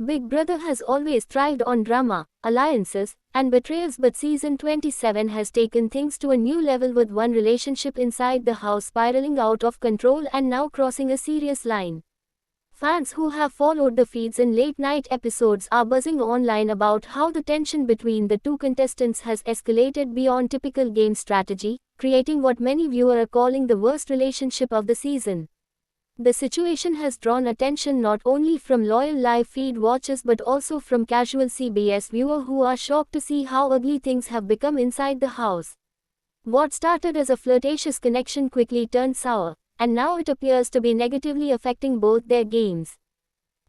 Big Brother has always thrived on drama, alliances, and betrayals, but season 27 has taken things to a new level with one relationship inside the house spiraling out of control and now crossing a serious line. Fans who have followed the feeds in late-night episodes are buzzing online about how the tension between the two contestants has escalated beyond typical game strategy, creating what many viewers are calling the worst relationship of the season. The situation has drawn attention not only from loyal live feed watchers but also from casual CBS viewers who are shocked to see how ugly things have become inside the house. What started as a flirtatious connection quickly turned sour, and now it appears to be negatively affecting both their games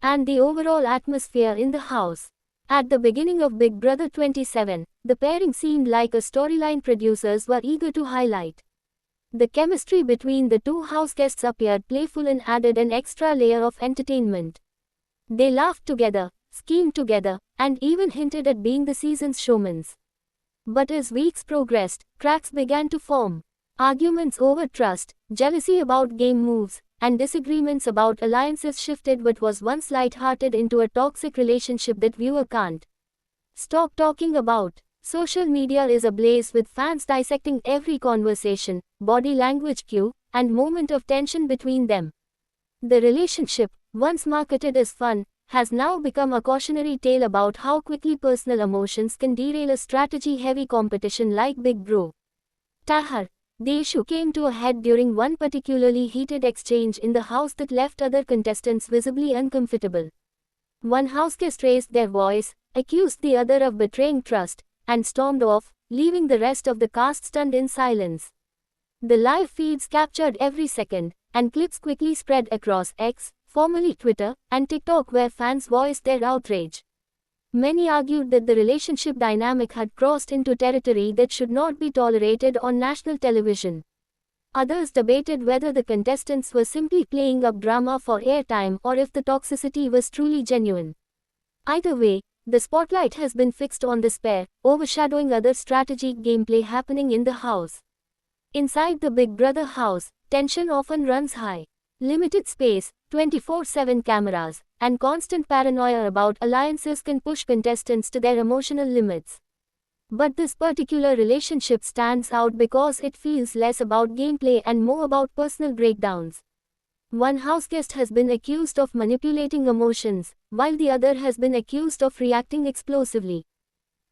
and the overall atmosphere in the house. At the beginning of Big Brother 27, the pairing seemed like a storyline producers were eager to highlight. The chemistry between the two house guests appeared playful and added an extra layer of entertainment. They laughed together, schemed together, and even hinted at being the season's showmans. But as weeks progressed, cracks began to form. Arguments over trust, jealousy about game moves, and disagreements about alliances shifted what was once light-hearted into a toxic relationship that viewer can't stop talking about. Social media is ablaze with fans dissecting every conversation, body language cue, and moment of tension between them. The relationship, once marketed as fun, has now become a cautionary tale about how quickly personal emotions can derail a strategy-heavy competition like Big Bro. Tahar. The issue came to a head during one particularly heated exchange in the house that left other contestants visibly uncomfortable. One houseguest raised their voice, accused the other of betraying trust, and stormed off, leaving the rest of the cast stunned in silence. The live feeds captured every second, and clips quickly spread across X, formerly Twitter, and TikTok where fans voiced their outrage. Many argued that the relationship dynamic had crossed into territory that should not be tolerated on national television. Others debated whether the contestants were simply playing up drama for airtime or if the toxicity was truly genuine. Either way, the spotlight has been fixed on this pair, overshadowing other strategic gameplay happening in the house. Inside the Big Brother house, tension often runs high. Limited space, 24/7 cameras, and constant paranoia about alliances can push contestants to their emotional limits. But this particular relationship stands out because it feels less about gameplay and more about personal breakdowns. One houseguest has been accused of manipulating emotions, while the other has been accused of reacting explosively.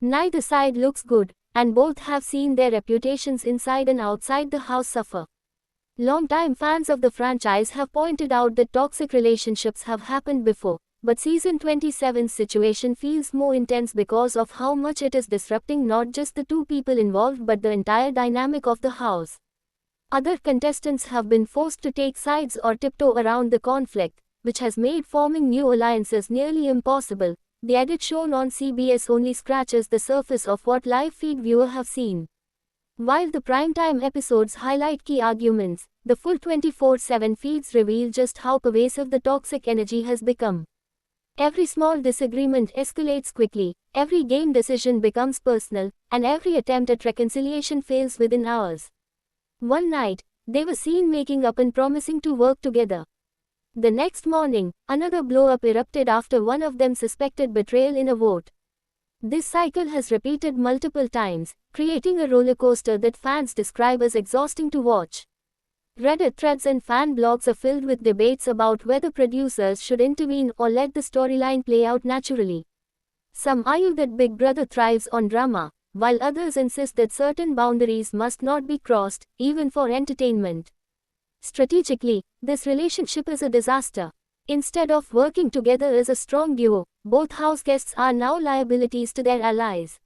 Neither side looks good, and both have seen their reputations inside and outside the house suffer. Longtime fans of the franchise have pointed out that toxic relationships have happened before, but season 27's situation feels more intense because of how much it is disrupting not just the two people involved but the entire dynamic of the house. Other contestants have been forced to take sides or tiptoe around the conflict, which has made forming new alliances nearly impossible. The edit shown on CBS only scratches the surface of what live feed viewers have seen. While the primetime episodes highlight key arguments, the full 24/7 feeds reveal just how pervasive the toxic energy has become. Every small disagreement escalates quickly, every game decision becomes personal, and every attempt at reconciliation fails within hours. One night, they were seen making up and promising to work together. The next morning, another blow-up erupted after one of them suspected betrayal in a vote. This cycle has repeated multiple times, creating a roller coaster that fans describe as exhausting to watch. Reddit threads and fan blogs are filled with debates about whether producers should intervene or let the storyline play out naturally. Some argue that Big Brother thrives on drama, while others insist that certain boundaries must not be crossed, even for entertainment. Strategically, this relationship is a disaster. Instead of working together as a strong duo, both houseguests are now liabilities to their allies.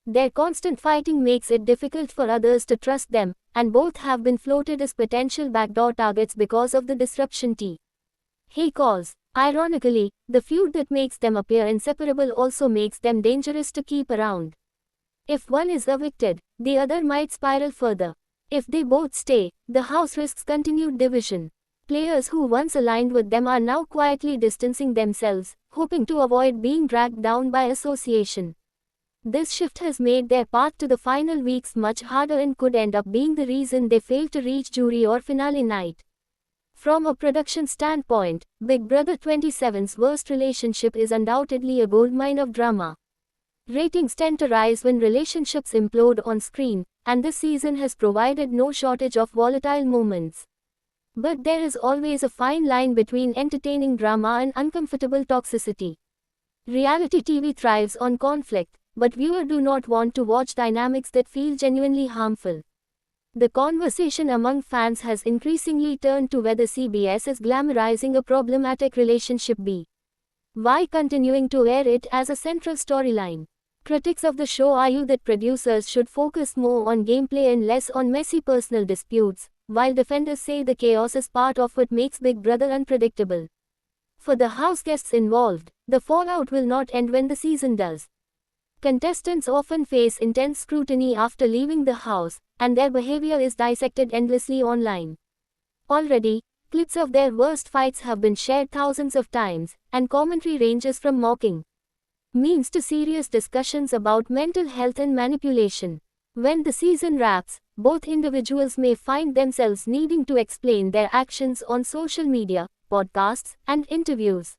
Their constant fighting makes it difficult for others to trust them, and both have been floated as potential backdoor targets because of the disruption he cause. Ironically, the feud that makes them appear inseparable also makes them dangerous to keep around. If one is evicted, the other might spiral further. If they both stay, the house risks continued division. Players who once aligned with them are now quietly distancing themselves, hoping to avoid being dragged down by association. This shift has made their path to the final weeks much harder and could end up being the reason they fail to reach jury or finale night. From a production standpoint, Big Brother 27's worst relationship is undoubtedly a goldmine of drama. Ratings tend to rise when relationships implode on screen, and this season has provided no shortage of volatile moments. But there is always a fine line between entertaining drama and uncomfortable toxicity. Reality TV thrives on conflict, but viewers do not want to watch dynamics that feel genuinely harmful. The conversation among fans has increasingly turned to whether CBS is glamorizing a problematic relationship by continuing to air it as a central storyline. Critics of the show argue that producers should focus more on gameplay and less on messy personal disputes, while defenders say the chaos is part of what makes Big Brother unpredictable. For the house guests involved, the fallout will not end when the season does. Contestants often face intense scrutiny after leaving the house, and their behavior is dissected endlessly online. Already, clips of their worst fights have been shared thousands of times, and commentary ranges from mocking memes to serious discussions about mental health and manipulation. When the season wraps, both individuals may find themselves needing to explain their actions on social media, podcasts, and interviews.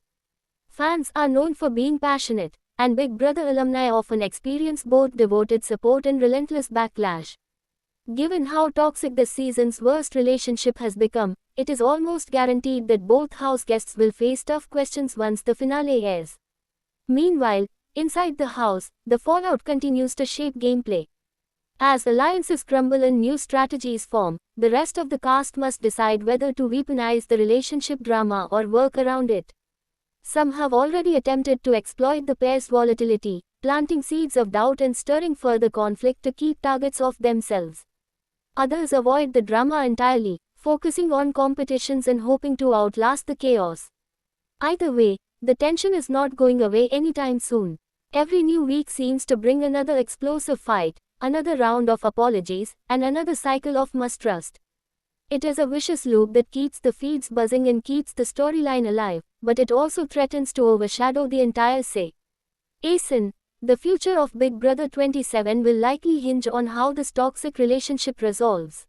Fans are known for being passionate, and Big Brother alumni often experience both devoted support and relentless backlash. Given how toxic this season's worst relationship has become, it is almost guaranteed that both house guests will face tough questions once the finale airs. Meanwhile, inside the house, the fallout continues to shape gameplay. As alliances crumble and new strategies form, the rest of the cast must decide whether to weaponize the relationship drama or work around it. Some have already attempted to exploit the pair's volatility, planting seeds of doubt and stirring further conflict to keep targets off themselves. Others avoid the drama entirely, focusing on competitions and hoping to outlast the chaos. Either way, the tension is not going away anytime soon. Every new week seems to bring another explosive fight, another round of apologies, and another cycle of mistrust. It is a vicious loop that keeps the feeds buzzing and keeps the storyline alive, but it also threatens to overshadow the entire season. The future of Big Brother 27 will likely hinge on how this toxic relationship resolves.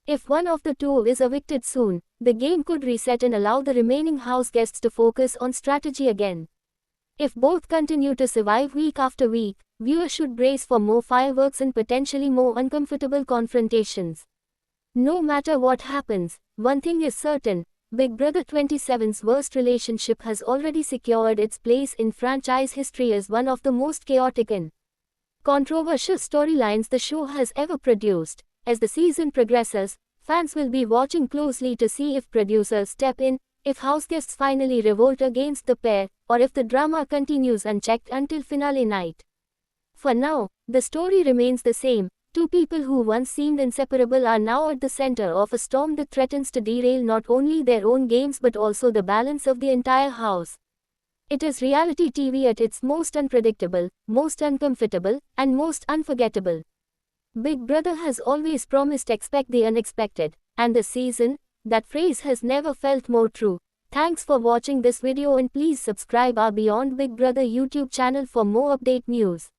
If one of the two is evicted soon, the game could reset and allow the remaining house guests to focus on strategy again. If both continue to survive week after week, viewers should brace for more fireworks and potentially more uncomfortable confrontations. No matter what happens, one thing is certain: Big Brother 27's worst relationship has already secured its place in franchise history as one of the most chaotic and controversial storylines the show has ever produced. As the season progresses, fans will be watching closely to see if producers step in, if house guests finally revolt against the pair, or if the drama continues unchecked until finale night. For now, the story remains the same. Two people who once seemed inseparable are now at the center of a storm that threatens to derail not only their own games but also the balance of the entire house. It is reality TV at its most unpredictable, most uncomfortable, and most unforgettable. Big Brother has always promised expect the unexpected, and this season, that phrase has never felt more true. Thanks for watching this video and please subscribe our Beyond Big Brother YouTube channel for more update news.